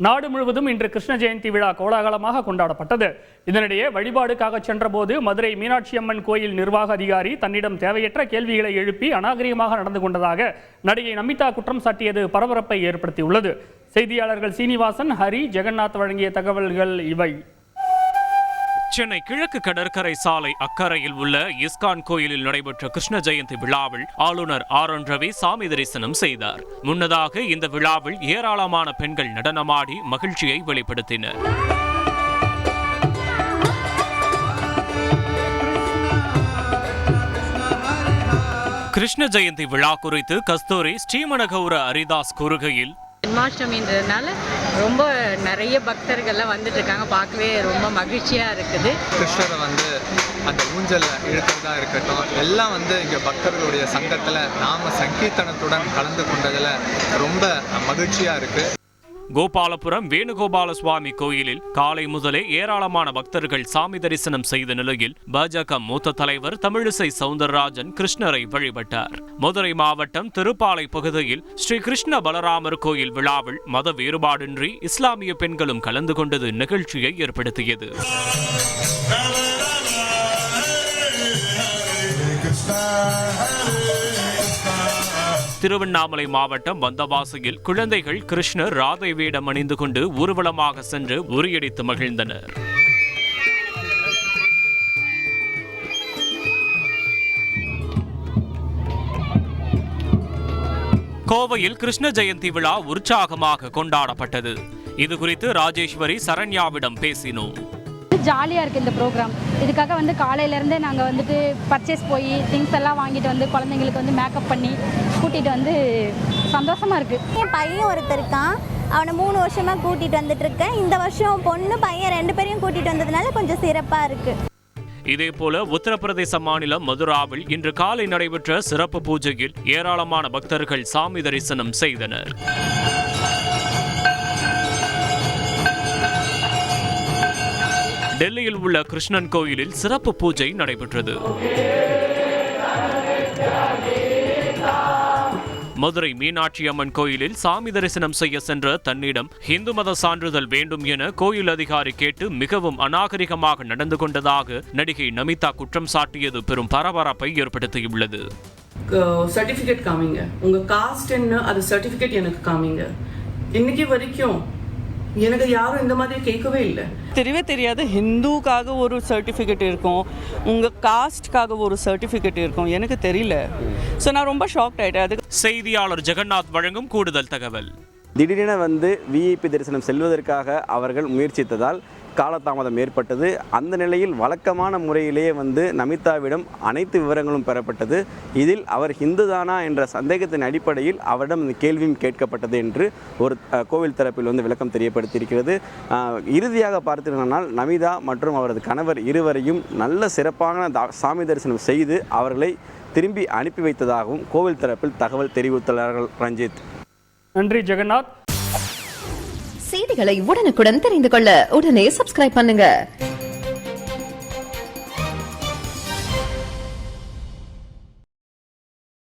நாடு முழுவதும் இன்று கிருஷ்ண ஜெயந்தி விழா கோலாகலமாக கொண்டாடப்பட்டது. இதனிடையே வழிபாடுக்காக சென்றபோது மதுரை மீனாட்சி அம்மன் கோயில் நிர்வாக அதிகாரி தன்னிடம் தேவையற்ற கேள்விகளை எழுப்பி அநாகரிகமாக நடந்து கொண்டதாக நடிகை நமிதா குற்றம் சாட்டியது பரபரப்பை ஏற்படுத்தியுள்ளது. செய்தியாளர்கள் சீனிவாசன், ஹரி, ஜெகநாத் வழங்கிய தகவல்கள் இவை. சென்னை கிழக்கு கடற்கரை சாலை அக்கறையில் உள்ள இஸ்கான் கோயிலில் நடைபெற்ற கிருஷ்ண ஜெயந்தி விழாவில் ஆளுநர் ஆர்.என். ரவி சாமி தரிசனம் செய்தார். முன்னதாக இந்த விழாவில் ஏராளமான பெண்கள் நடனமாடி மகிழ்ச்சியை வெளிப்படுத்தினர். கிருஷ்ண ஜெயந்தி விழா குறித்து கஸ்தூரி ஸ்ரீமணகௌர அரிதாஸ் கூறுகையில், ஜென்மாஷ்டமின்றதுனால ரொம்ப நிறைய பக்தர்கள்லாம் வந்துட்டு இருக்காங்க. பார்க்கவே ரொம்ப மகிழ்ச்சியா இருக்குது. கிருஷ்ணரை அந்த ஊஞ்சல் இழுக்கிறதா இருக்கட்டும், எல்லாம் இங்கே பக்தர்களுடைய சங்கத்தில் நாம சங்கீர்த்தனத்துடன் கலந்து கொண்டதில் ரொம்ப மகிழ்ச்சியா இருக்கு. கோபாலபுரம் வேணுகோபால சுவாமி கோயிலில் காலை முதலே ஏராளமான பக்தர்கள் சாமி தரிசனம் செய்த நிலையில் பாஜக மூத்த தலைவர் தமிழிசை சவுந்தரராஜன் கிருஷ்ணரை வழிபட்டார். மதுரை மாவட்டம் திருப்பாலை பகுதியில் ஸ்ரீ கிருஷ்ண பலராமர் கோயில் விழாவில் மத வேறுபாடின்றி இஸ்லாமிய பெண்களும் கலந்து கொண்டது நிகழ்ச்சியை ஏற்படுத்தியது. திருவண்ணாமலை மாவட்டம் வந்தவாசியில் குழந்தைகள் கிருஷ்ணர் ராதை வேடம் அணிந்து கொண்டு ஊர்வலமாக சென்று உரியடித்து மகிழ்ந்தனர். கோவையில் கிருஷ்ண ஜெயந்தி விழா உற்சாகமாக கொண்டாடப்பட்டது. இதுகுறித்து ராஜேஸ்வரி சரண்யாவிடம் பேசினோம். ஜாலியாக இருக்குது இந்த ப்ரோக்ராம். இதுக்காக காலையிலேருந்தே நாங்கள் பர்ச்சேஸ் போய் திங்ஸ் எல்லாம் வாங்கிட்டு குழந்தைங்களுக்கு மேக்கப் பண்ணி கூட்டிகிட்டு சந்தோஷமாக இருக்குது. என் பையன் ஒருத்தர் இருக்கான், அவனை 3 வருஷமாக கூட்டிகிட்டு வந்துட்டுருக்கேன். இந்த வருஷம் பொண்ணு பையன் 2 பேரையும் கூட்டிகிட்டு வந்ததுனால கொஞ்சம் சிறப்பாக இருக்குது. இதேபோல உத்தரப்பிரதேச மாநிலம் மதுராவில் இன்று காலை நடைபெற்ற சிறப்பு பூஜையில் ஏராளமான பக்தர்கள் சாமி தரிசனம் செய்தனர். டெல்லியில் உள்ள கிருஷ்ணன் கோயிலில் சிறப்பு பூஜை நடைபெற்றது. மதுரை மீனாட்சி அம்மன் கோயிலில் சாமி தரிசனம் செய்ய சென்ற தன்னிடம் இந்து மத சான்றிதழ் வேண்டும் என கோயில் அதிகாரி கேட்டு மிகவும் அநாகரிகமாக நடந்து கொண்டதாக நடிகை நமிதா குற்றம் சாட்டியது பெரும் பரபரப்பை ஏற்படுத்தியுள்ளது. சர்டிபிகேட் காமிங்க, உங்க காஸ்ட் என்ன, அது சர்டிபிகேட் எனக்கு காமிங்க. இன்னைக்கு வரைக்கும் எனக்கு யாரும் இந்த மாதிரி கேட்கவே இல்லை. தெரியவே தெரியாது. ஹிந்துக்காக ஒரு சர்டிஃபிகேட் இருக்கும், உங்கள் காஸ்ட்காக ஒரு சர்டிஃபிகேட் இருக்கும், எனக்கு தெரியல. ஸோ நான் ரொம்ப ஷாக்ட் ஆகிட்டேன். அதுக்கு செய்தியாளர் ஜெகநாத் வழங்கும் கூடுதல் தகவல். திடீரென விஐபி தரிசனம் செல்வதற்காக அவர்கள் முயற்சித்ததால் காலதாமதம் ஏற்பட்டது. அந்த நிலையில் வழக்கமான முறையிலேயே நமிதாவிடம் அனைத்து விவரங்களும் பெறப்பட்டது. இதில் அவர் ஹிந்துதானா என்ற சந்தேகத்தின் அடிப்படையில் அவரிடம் இந்த கேள்வியும் கேட்கப்பட்டது என்று ஒரு கோவில் தரப்பில் விளக்கம் தெரியப்படுத்தியிருக்கிறது. இறுதியாக பார்த்திருந்தால் நமிதா மற்றும் அவரது கணவர் இருவரையும் நல்ல சிறப்பான சாமி தரிசனம் செய்து அவர்களை திரும்பி அனுப்பி வைத்ததாகவும் கோவில் தரப்பில் தகவல் தெரிவித்துள்ளார்கள். ரஞ்சித். நன்றி ஜெகநாத். செய்திகளை உடனுக்குடன் தெரிந்து கொள்ள உடனே சப்ஸ்கிரைப் பண்ணுங்க.